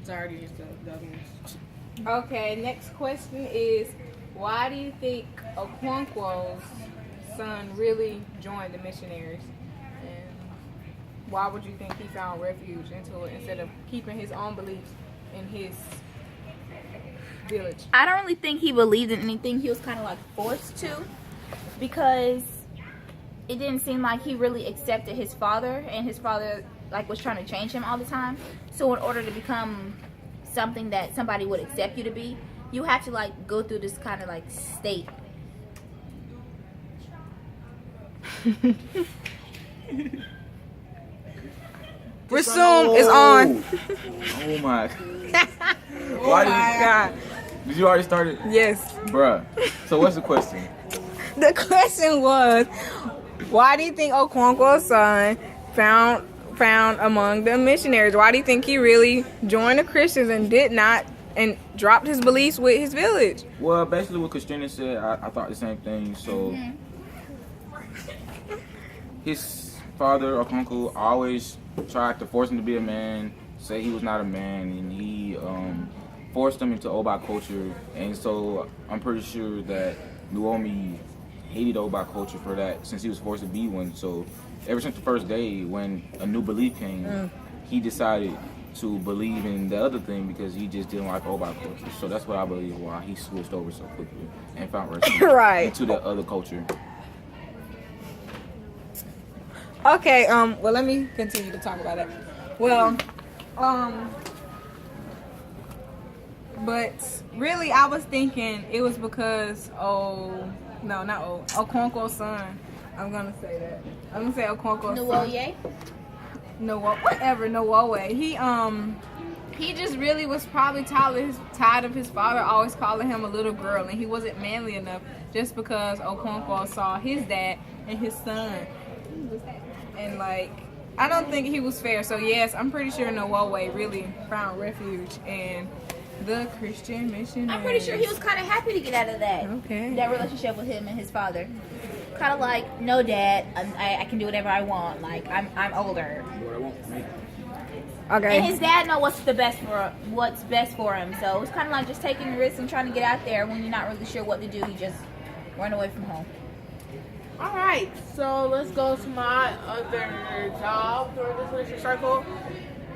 Sorry, just the other ones. Okay, next question is, why do you think Okonkwo's son really joined the missionaries? And why would you think he found refuge into it instead of keeping his own beliefs in his village? I don't really think he believed in anything. He was kind of like forced to, because it didn't seem like he really accepted his father, and his father like was trying to change him all the time. So in order to become something that somebody would accept you to be, you have to like go through this kind of like state. Resume is on. Oh my. Oh my God. Did you already start it? Yes. Bruh. So what's the question? The question was, why do you think Okonkwo's son found among the missionaries? Why do you think he really joined the Christians and did not and dropped his beliefs with his village? Well, basically what Christina said, I thought the same thing. So his father, Okonkwo, always tried to force him to be a man, say he was not a man, and he forced him into Oba culture. And so I'm pretty sure that Naomi hated Oba culture for that, since he was forced to be one. So ever since the first day when a new belief came, he decided to believe in the other thing because he just didn't like Oba culture. So that's what I believe why he switched over so quickly and found refuge Right. into the other culture. Okay, well, let me continue to talk about it. Well, but really I was thinking it was because, Okonkwo's son. I'm gonna say that. I'm gonna say Okonkwo's son. Nowowe. He just really was probably tired of his father always calling him a little girl, and he wasn't manly enough just because Okonkwo saw his dad and his son. And like, I don't think he was fair. So yes, I'm pretty sure Nowowe really found refuge in the Christian missionaries. I'm pretty sure he was kind of happy to get out of that. Okay. That relationship with him and his father. Kind of like, no, Dad, I can do whatever I want. Like, I'm older. Okay. And his dad know what's best for him. So it's kind of like just taking risks and trying to get out there when you're not really sure what to do. You just run away from home. All right, so let's go to my other job during this literature circle,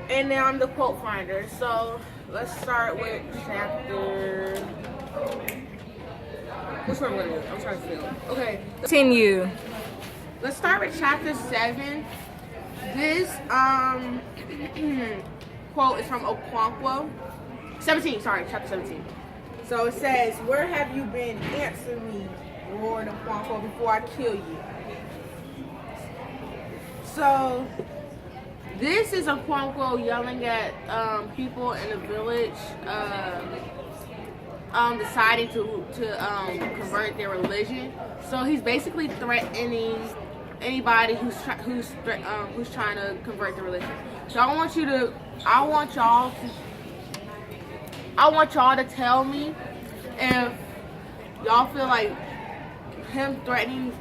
and now I'm the quote finder. So let's start with chapter. Which one was it? I'm trying to feel. Okay. Continue. Let's start with chapter 7. This quote is from Okonkwo. 17, sorry, chapter 17. So it says, "Where have you been? Answer me, Lord Okonkwo, before I kill you." So this is Okonkwo yelling at people in the village, deciding to convert their religion. So he's basically threatening anybody who's trying to convert the religion. So I want y'all to tell me if y'all feel like him threatening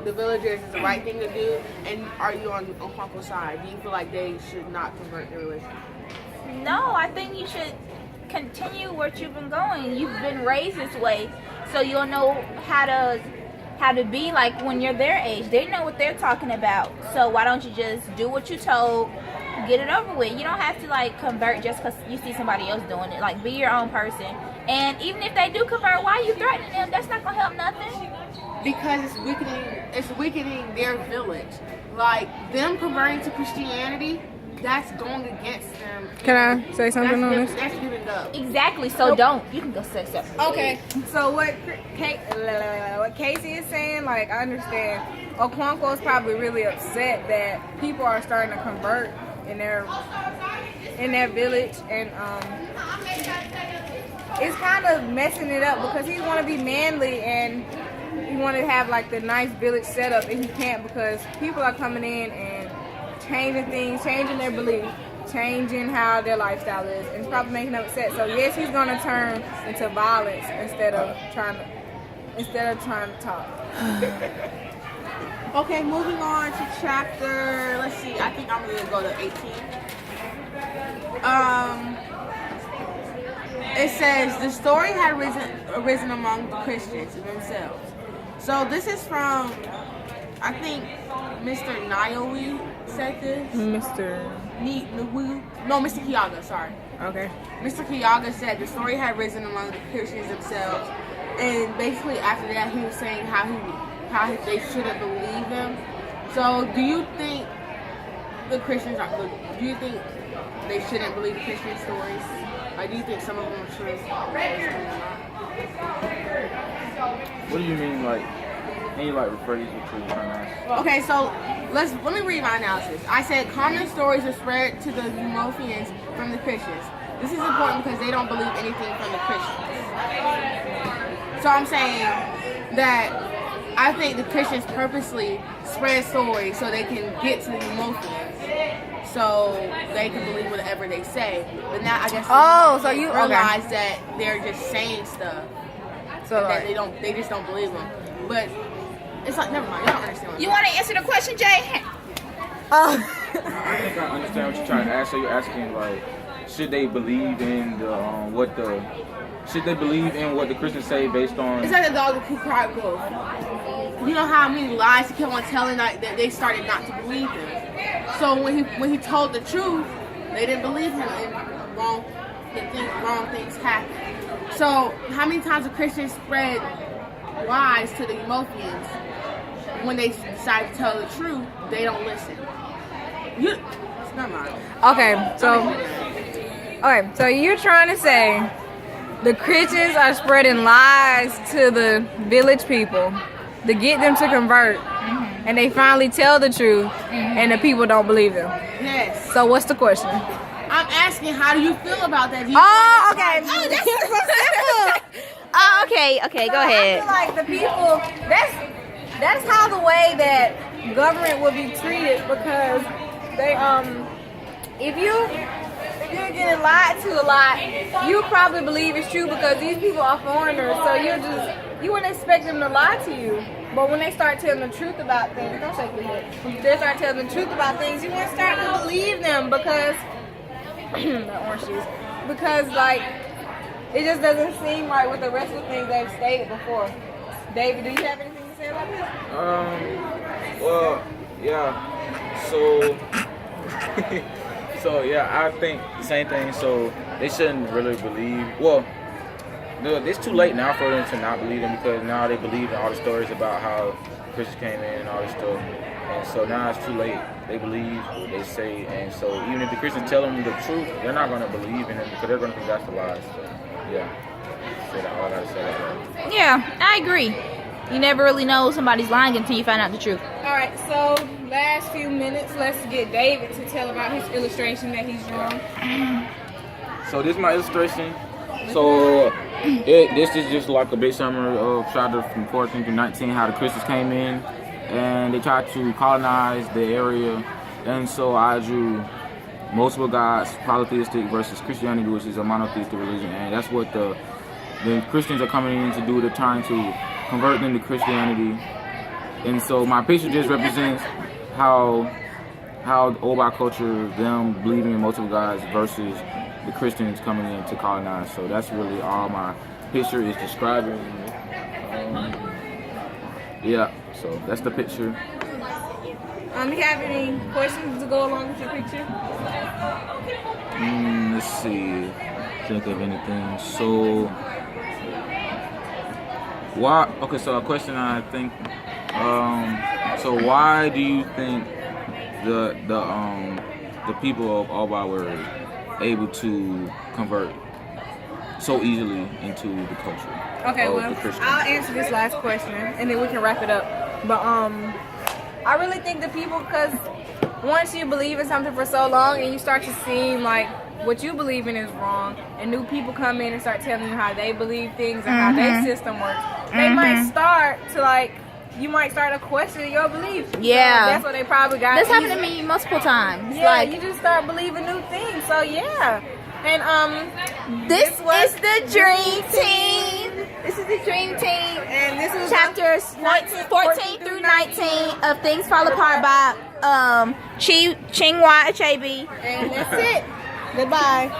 the villagers is the right thing to do, and are you on Okonkwo's side? Do you feel like they should not convert their religion? No, I think you should continue what you've been going. You've been raised this way, so you'll know how to be like when you're their age. They know what they're talking about. So why don't you just do what you told, get it over with? You don't have to like convert just because you see somebody else doing it. Like, be your own person. And even if they do convert, why are you threatening them? That's not gonna help nothing. Because it's weakening their village. Like, them converting to Christianity, that's going against them. Can I say something on this? That's giving up. Exactly. So don't. You can go say something. Okay, so what Casey is saying, like, I understand. Okonkwo is probably really upset that people are starting to convert in their village, and it's kind of messing it up because he want to be manly and he want to have like the nice village setup, and he can't because people are coming in and changing things, changing their beliefs, changing how their lifestyle is, and it's probably making them upset. So yes, he's gonna turn into violence instead of trying to talk. Okay, moving on to chapter, let's see, I think I'm gonna go to 18. it says the story had arisen among the Christians themselves. So this is from, I think, Mr. Naomi said this. Mr. Mr. Kiyaga, sorry. Okay. Mr. Kiyaga said the story had risen among the Christians themselves, and basically after that he was saying how they shouldn't believe him. So do you think the Christians do you think they shouldn't believe the Christian stories? Like, do you think some of them are true? What do you mean, like? Can you like refer these to what you're trying to ask? Okay, so let me read my analysis. I said common stories are spread to the Eumofians from the Christians. This is important because they don't believe anything from the Christians. So I'm saying that I think the Christians purposely spread stories so they can get to the Eumofians, so they can believe whatever they say. But now I guess so you realize that they're just saying stuff So that they just don't believe them. But it's like, never mind, you don't understand what You want to answer the question, Jay? I think I understand what you're trying to ask. So you're asking, like, should they believe in what the Christians say based on? It's like the dog who cried wolf. You know how many lies he kept on telling, like, that they started not to believe him. So when he told the truth, they didn't believe him, and wrong things happened. So how many times the Christians spread lies to the Eumofians? When they decide to tell the truth, they don't listen. Never mind. Okay, so you're trying to say the Christians are spreading lies to the village people to get them to convert, and they finally tell the truth, and the people don't believe them. Yes. So what's the question? I'm asking, how do you feel about that? Oh, okay. Oh, that's so simple. Oh, okay, go I ahead. feel like the people, that's how the way that government will be treated, because they if you're getting lied to a lot, you probably believe it's true because these people are foreigners, so you wouldn't expect them to lie to you. But when they start telling the truth about things, don't shake your head. When they start telling the truth about things, you won't start to believe them because the orange juice. Because like it just doesn't seem right with the rest of the things they've stated before. David, do you have anything to say about this? Well, yeah. So, I think the same thing. So they shouldn't really believe. Well, it's too late now for them to not believe them, because now they believe in all the stories about how Christians came in and all this stuff. And so now it's too late. They believe what they say, and so even if the Christians tell them the truth, they're not going to believe in it because they're going to think that's the lies. So, yeah. That's all I got to say about that. Yeah, I agree. You never really know somebody's lying until you find out the truth. All right, so last few minutes, let's get David to tell about his illustration that he's drawn. So this is my illustration. So this is just like a big summary of chapter from 14 through 19, how the Christians came in and they tried to colonize the area. And so I drew multiple gods, polytheistic versus Christianity, which is a monotheistic religion. And that's what the Christians are coming in to do. They're trying to convert them to Christianity. And so my picture just represents how the Oba culture, them believing in multiple gods versus the Christians coming in to colonize. So that's really all my picture is describing. Yeah, so that's the picture. You have any questions to go along with your picture? Let's see. Think of anything. So why? Okay, so a question I think. So why do you think the people of Oba were able to convert so easily into the culture? Okay, of well, the Christians? I'll answer this last question and then we can wrap it up. But I really think the people, because once you believe in something for so long and you start to seem like what you believe in is wrong, and new people come in and start telling you how they believe things and how their system works, they might start to you might start to question your beliefs. Yeah. So that's what they probably got. This happened to me multiple times. Yeah, you just start believing new things. So yeah. And this is the Dream Team. This is the Dream Team. And this is chapters 14 through 19 of Things Fall Apart by Chinua Achebe. And that's it. Goodbye.